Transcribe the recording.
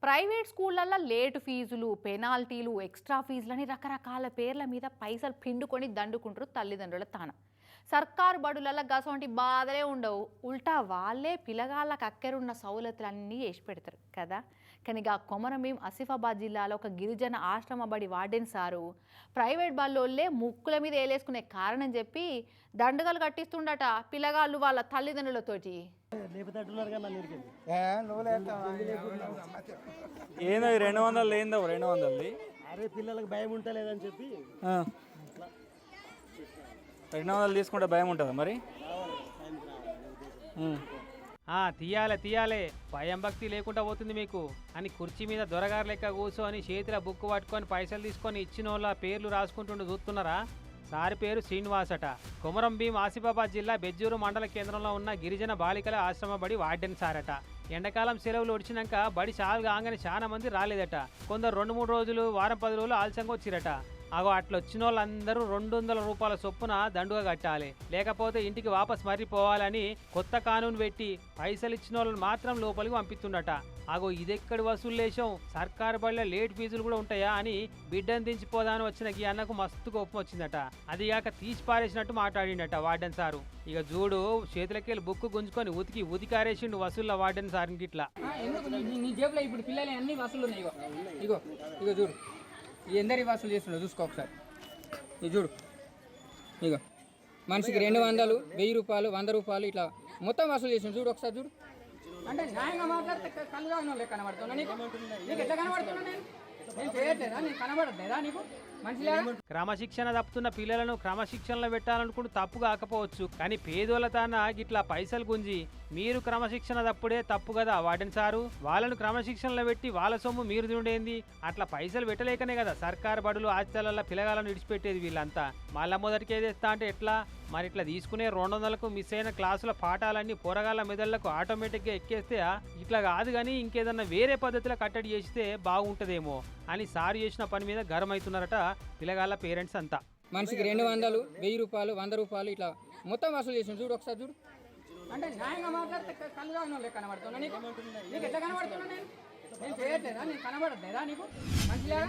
Private స్కూళ్ళల్లో late ఫీజులు, పెనాల్టీలు, extra ఫీజులని రకరకాల పేర్ల మీద పైసలు పిండుకొని దండుకుంటారు తల్లిదండ్రుల తానం. సర్కారు బడులలో గసొంటి బాధలే ఉండవు. ఉల్టా వాళ్ళే పిల్లగాళ్ళకు అక్కరున్న సౌలతులన్నీ వేసి పెడతారు కదా. కానీ కొమరంభీం ఆసిఫాబాద్ జిల్లాలో ఒక గిరిజన ఆశ్రమ బడి వార్డెన్ సారు ప్రైవేట్ బళ్ళోళ్ళే ముక్కుల మీద వేలేసుకునే కారణం చెప్పి దండగలు కట్టిస్తుండట పిల్లగాళ్ళు వాళ్ళ తల్లిదండ్రులతోటి. ఏందో 200 ఏందో 200 అరే పిల్లలకు భయం ఉంటలేదని చెప్పి 200 తీసుకుంటే భయం ఉంటుందా మరి? తీయాలే భయం భక్తి లేకుండా పోతుంది మీకు అని కుర్చీ మీద దొరగారు లెక్క కూర్చొని చేతిలో బుక్ పట్టుకొని పైసలు తీసుకొని ఇచ్చిన వాళ్ళ పేర్లు రాసుకుంటుండే చూస్తున్నారా? సారి పేరు శ్రీనివాసట. కొమరంభీం ఆసిఫాబాద్ జిల్లా బెజ్జూరు మండల కేంద్రంలో ఉన్న గిరిజన బాలికల ఆశ్రమ బడి వార్డెన్ సారట. ఎండాకాలం సెలవులు వచ్చినాక బడి చాలు కాగానే చాలా మంది రాలేదట. కొందరు 2-3 రోజులు, వారం 10 రోజులు ఆలస్యంగా వచ్చిరట. అగో అట్లా వచ్చిన వాళ్ళందరూ 200 రూపాయల చొప్పున దండుగా కట్టాలి, లేకపోతే ఇంటికి వాపస్ మర్రిపోవాలని కొత్త కానూను పెట్టి పైసలు ఇచ్చిన వాళ్ళని మాత్రం లోపలికి పంపిస్తుండట. అగో ఇదెక్కడి వసూలు లేశం, సర్కారు బడిలో లేట్ ఫీజులు కూడా ఉంటాయా అని బిడ్డను దించిపోదాని వచ్చిన ఈ అన్నకు మస్తు కోపం వచ్చిందట. అది కాక తీసి పారేసినట్టు మాట్లాడిండట వార్డెన్ సారు. ఇక చూడు చేతులకెళ్ళి బుక్ గుంజుకొని ఉతికారేసిండు వసూళ్ళ వార్డెన్ సార్కి. ఇట్లా నీ జేబులో ఇప్పుడు పిల్లలు అన్ని వసూలు ఉన్నాయి. ఇగో ఇగో చూడు, ఎందరి వసూలు చేస్తుండో చూసుకో ఒకసారి. ఇది చూడు, ఇగో మనిషికి 200, 1000 రూపాయలు, 100 రూపాయలు ఇట్లా మొత్తం వసూలు చేసిండు. చూడు ఒకసారి చూడు. అంటే న్యాయంగా మాట్లాడితే కళ్ళుగా ఉన్న లెక్క కనబడుతున్నా నీకు ఎట్లా కనబడుతున్నా? నేను చేయట్లేదా? నేను కనబడట్లేదా నీకు? క్రమశిక్షణ తప్పుతున్న పిల్లలను క్రమశిక్షణలో పెట్టాలనుకుంటూ తప్పు కాకపోవచ్చు, కానీ పేదోళ్ళ తాన గిట్లా పైసలు గుంజి మీరు క్రమశిక్షణ తప్పుడే తప్పు కదా వార్డెన్ సారు. వాళ్ళను క్రమశిక్షణలో పెట్టి వాళ్ళ సొమ్ము మీరు తిండేంది? అట్లా పైసలు పెట్టలేకనే కదా సర్కారు బడులు హాస్టళ్లలో పిల్లగాలను విడిచిపెట్టేది వీళ్ళంతా. మళ్ళా మొదటికి ఏదేస్తా అంటే ఎట్లా మరి? ఇట్లా తీసుకునే 200కు మిస్ అయిన క్లాసుల పాఠాలన్నీ పోరగాళ్ళ మెదళ్లకు ఆటోమేటిక్గా ఎక్కేస్తే ఇట్లా కాదు, కానీ ఇంకేదన్నా వేరే పద్ధతిలో కట్టడి చేస్తే బాగుంటుందేమో అని సారు చేసిన పని మీద గర్వం అవుతున్నారట పిల్లగాళ్ళ పేరెంట్స్ అంతా. మనిషికి 200, 1000 రూపాయలు, 100 రూపాయలు ఇట్లా మొత్తం వసూలు చేసిండు. చూడు ఒకసారి చూడు. అంటే న్యాయంగా మాట్లాడితే కళ్ళుగా ఉన్న లెక్క కనబడుతున్నా నీకు ఎట్లా కనబడుతున్నా? నేను చేయట్లేదా? నేను కనబడట్లేదా నీకు? మంచిగా